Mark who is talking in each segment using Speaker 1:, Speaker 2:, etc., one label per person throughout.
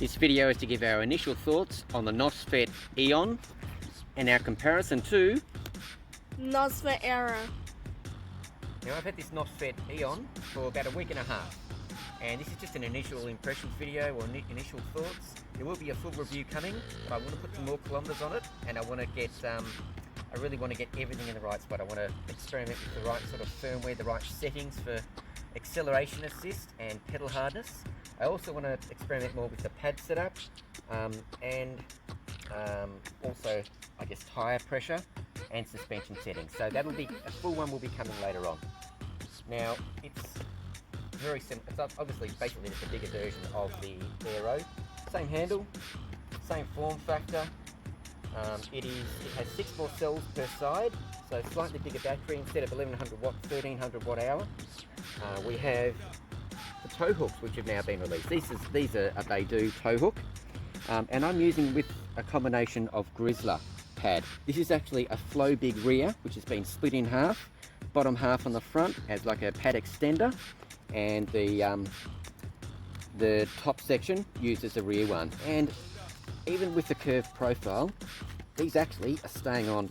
Speaker 1: This video is to give our initial thoughts on the Nosfet Eon and our comparison to
Speaker 2: Nosfet Aero.
Speaker 1: Now I've had this Nosfet Eon for about a week and a half, and this is just an initial impressions video or initial thoughts. There will be a full review coming, but I want to put some more kilometers on it, and I want to get I really want to get everything in the right spot. I want to experiment with the right sort of firmware, the right settings for acceleration assist and pedal hardness. I also want to experiment more with the pad setup and also, I guess, tire pressure and suspension settings. So that'll be a full one will be coming later on. Now it's very simple. It's obviously basically just a bigger version of the Aero. Same handle, same form factor. It has 6 more cells per side, so slightly bigger battery. Instead of 1100 watt, 1300 watt hour. We have the tow hooks, which have now been released. These are a Beidou tow hook, and I'm using with a combination of Grizzler pad. This is actually a flow big rear, which has been split in half. Bottom half on the front as like a pad extender, and the top section used as a rear one. And even with the curved profile, these actually are staying on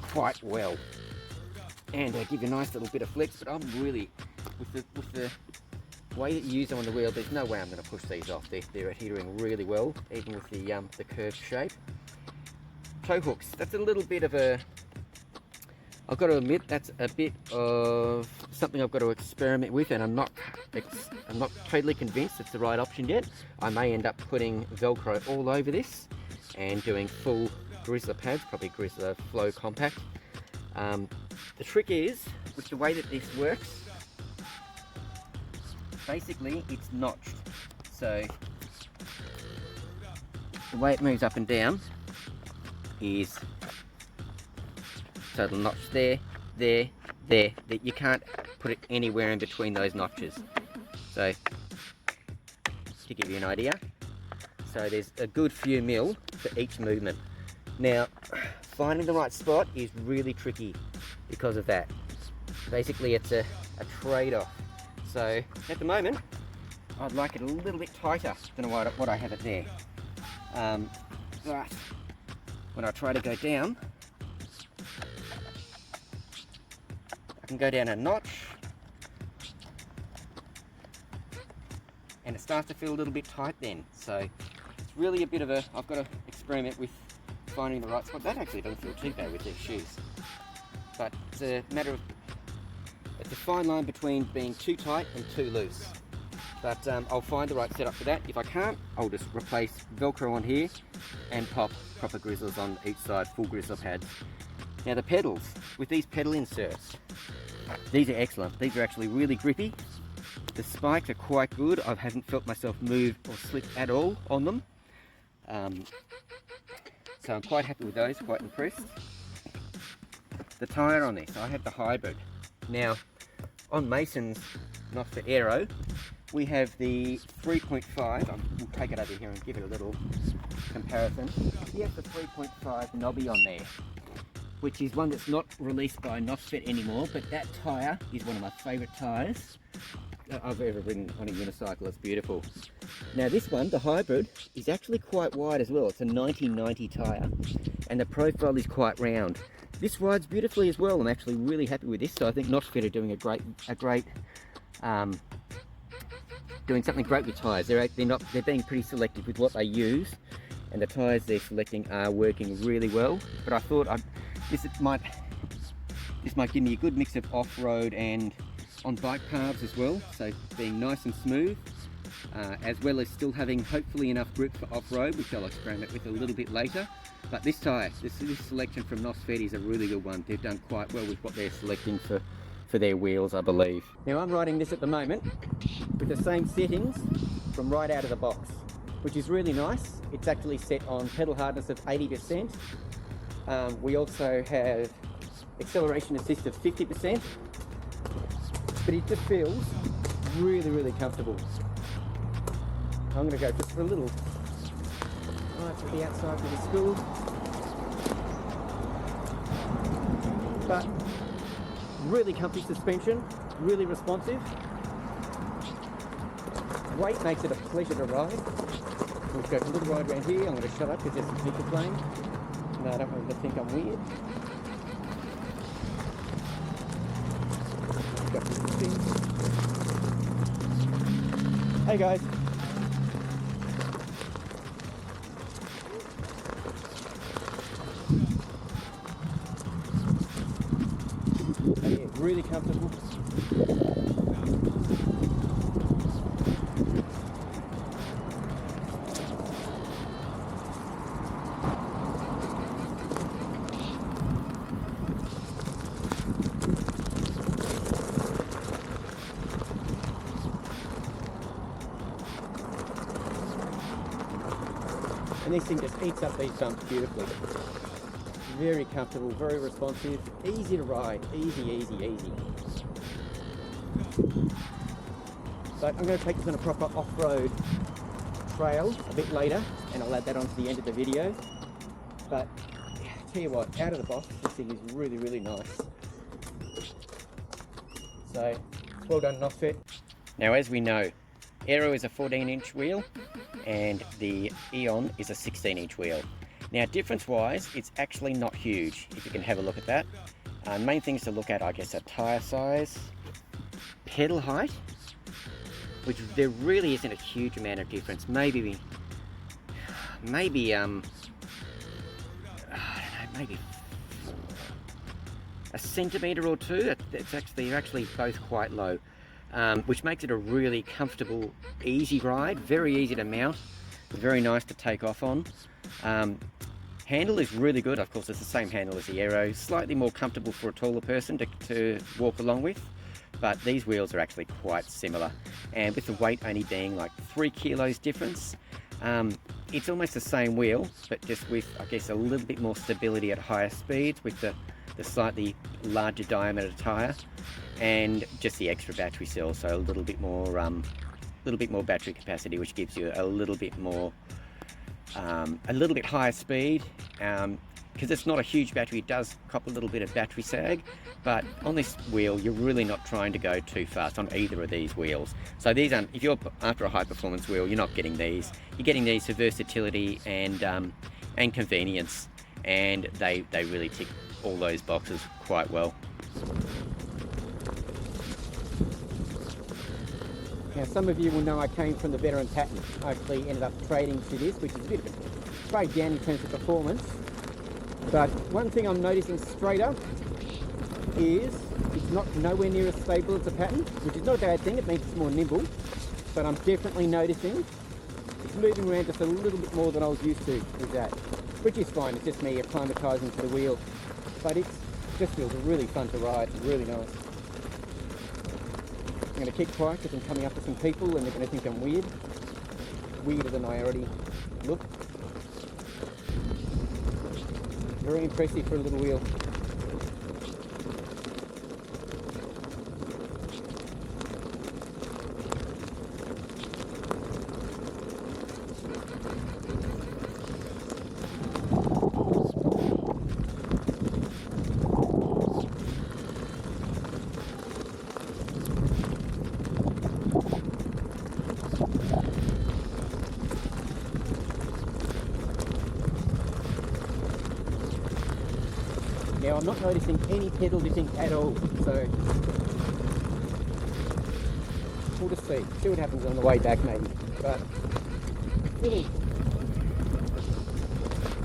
Speaker 1: quite well, and give you a nice little bit of flex. But I'm really, with the way that you use them on the wheel, there's no way I'm going to push these off. They're adhering really well, even with the curved shape. Tow hooks, that's a little bit of a, I've got to admit, that's a bit of something I've got to experiment with, and I'm not totally convinced it's the right option yet. I may end up putting Velcro all over this and doing full Grizzler pads, probably Grizzler Flow Compact. The trick is, with the way that this works, basically it's notched. So the way it moves up and down is, so it'll notch there, there, there. You can't put it anywhere in between those notches. So, to give you an idea, so there's a good few mil for each movement. Now, finding the right spot is really tricky because of that. Basically, it's a trade-off. So, at the moment, I'd like it a little bit tighter than what I have it there. But when I try to go down, I can go down a notch, and it starts to feel a little bit tight then. So it's really a bit of a, I've got to experiment with finding the right spot. That actually doesn't feel too bad with these shoes, but it's a matter of, it's a fine line between being too tight and too loose. But I'll find the right setup for that. If I can't, I'll just replace Velcro on here and pop proper Grizzlers on each side, full Grizzler pads. Now the pedals, with these pedal inserts, these are excellent. These are actually really grippy. The spikes are quite good. I haven't felt myself move or slip at all on them. So I'm quite happy with those, quite impressed. The tyre on this, I have the hybrid. Now, on Mason's Nosfet Aero, we have the 3.5, we'll take it over here and give it a little comparison. He has the 3.5 knobby on there, which is one that's not released by Nosfet anymore, but that tyre is one of my favourite tyres I've ever ridden on a unicycle. It's beautiful. Now this one, the hybrid, is actually quite wide as well. It's a 90/90 tyre, and the profile is quite round. This rides beautifully as well. I'm actually really happy with this, so I think Nosfet are doing doing something great with tyres. They're being pretty selective with what they use, and the tyres they're selecting are working really well. But I thought this might give me a good mix of off-road and on bike paths as well, so being nice and smooth, as well as still having hopefully enough grip for off-road, which I'll experiment with a little bit later. But this tyre, this selection from Nosfet is a really good one. They've done quite well with what they're selecting for their wheels, I believe. Now I'm riding this at the moment with the same settings from right out of the box, which is really nice. It's actually set on pedal hardness of 80%. We also have acceleration assist of 50%, but it just feels really, really comfortable. I'm going to go just for a little right to the outside of the school. But really comfy suspension, really responsive. Weight makes it a pleasure to ride. We'll go for a little ride around here. I'm going to shut up because there's some people playing. No, I don't want them to think I'm weird. Go for the spin. Hey guys. Yeah, really comfortable. And this thing just eats up these bumps beautifully. Very comfortable, very responsive, easy to ride, easy, easy, easy. So I'm going to take this on a proper off-road trail a bit later, and I'll add that onto the end of the video. But tell you what, out of the box, this thing is really, really nice. So, well done, Nosfet. Now, as we know, Aero is a 14-inch wheel, and the Eon is a 16-inch wheel. Now, difference-wise, it's actually not huge, if you can have a look at that. Main things to look at, I guess, are tyre size, pedal height, which there really isn't a huge amount of difference. Maybe I don't know, maybe a centimetre or two. They're actually both quite low, which makes it a really comfortable, easy ride, very easy to mount, very nice to take off on. Handle is really good. Of course, it's the same handle as the Aero, slightly more comfortable for a taller person to walk along with, but these wheels are actually quite similar. And with the weight only being like 3 kilos difference, it's almost the same wheel, but just with, I guess, a little bit more stability at higher speeds with the slightly larger diameter tyre, and just the extra battery cell, so a little bit more battery capacity, which gives you a little bit more, a little bit higher speed. Because it's not a huge battery, it does cop a little bit of battery sag, but on this wheel you're really not trying to go too fast on either of these wheels. So these aren't, if you're after a high performance wheel, you're not getting these. You're getting these for versatility and convenience, and they really tick all those boxes quite well. Now, some of you will know I came from the veteran pattern. I actually ended up trading to this, which is a bit of a trade down in terms of performance. But one thing I'm noticing straight up is it's not nowhere near as stable as the pattern, which is not a bad thing. It means it's more nimble. But I'm definitely noticing it's moving around just a little bit more than I was used to with that, which is fine. It's just me acclimatising to the wheel. But it just feels really fun to ride. It's really nice. I'm going to keep quiet because I'm coming up with some people and they're going to think I'm weird. Weirder than I already look. Very impressive for a little wheel. Now, I'm not noticing any pedal dipping at all, so we'll just see what happens on the way back maybe. But little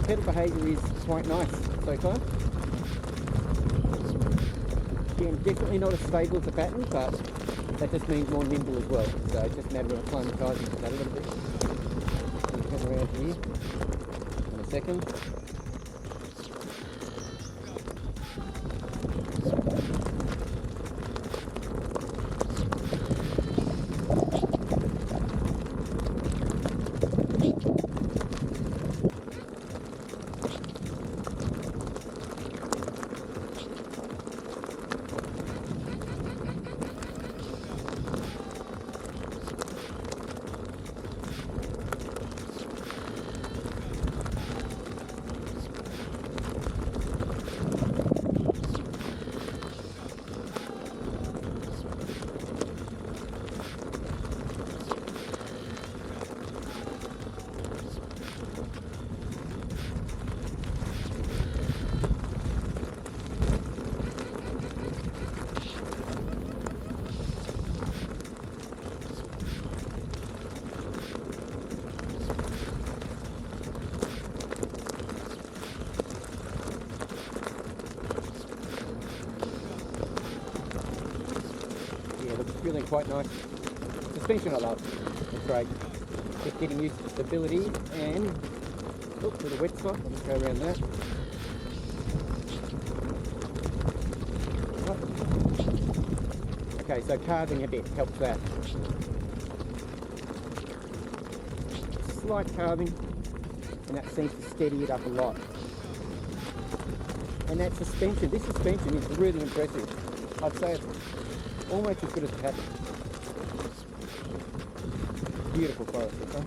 Speaker 1: pedal behaviour is quite nice so far. Again, definitely not as stable as the pattern, but that just means more nimble as well, so it's just a matter of acclimatising to that a little bit. We'll come around here in a second.
Speaker 3: feeling quite nice. Suspension I love. It's great. Just getting used to stability and look for the wet spot. I'll just go around that. Okay, so carving a bit helps that. Slight carving, and that seems to steady it up a lot. And that suspension, this suspension is really impressive. I'd say it's almost as good as the pattern. Beautiful forest, okay?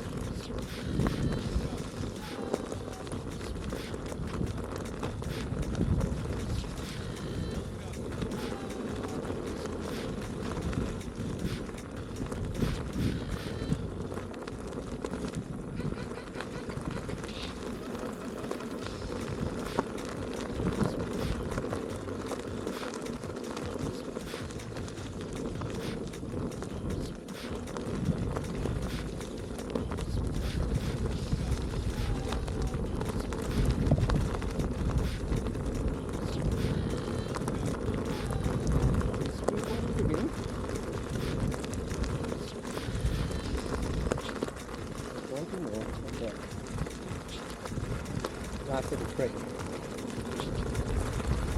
Speaker 3: Last little trick.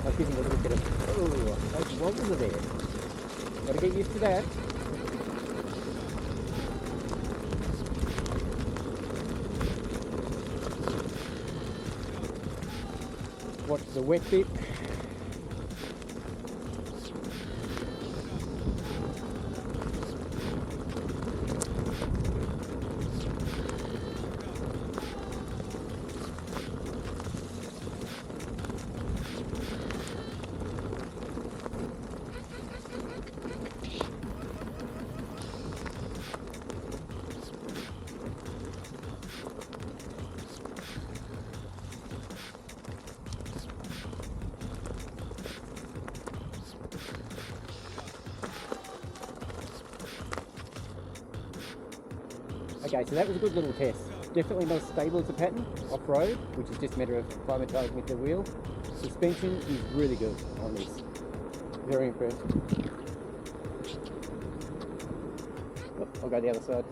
Speaker 3: I'll give you a little bit of, oh, those wobbles are there. Gotta get used to that. Watch the wet bit. Okay, so that was a good little test. Definitely not as stable as a pattern off-road, which is just a matter of climatising with the wheel. Suspension is really good on this. Very impressed. Oh, I'll go the other side.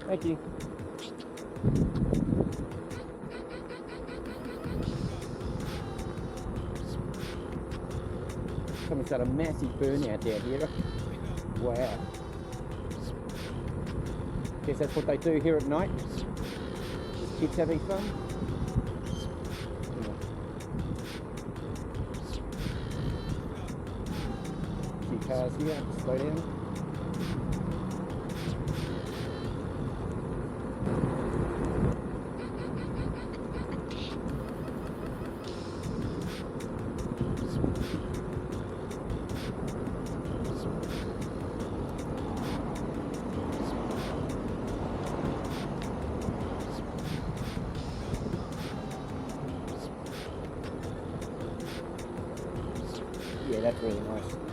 Speaker 3: Thank you. Someone's got a massive burnout down here. Wow. Guess that's what they do here at night. Just kids having fun. A few cars here, slow down. Yeah, that's really nice.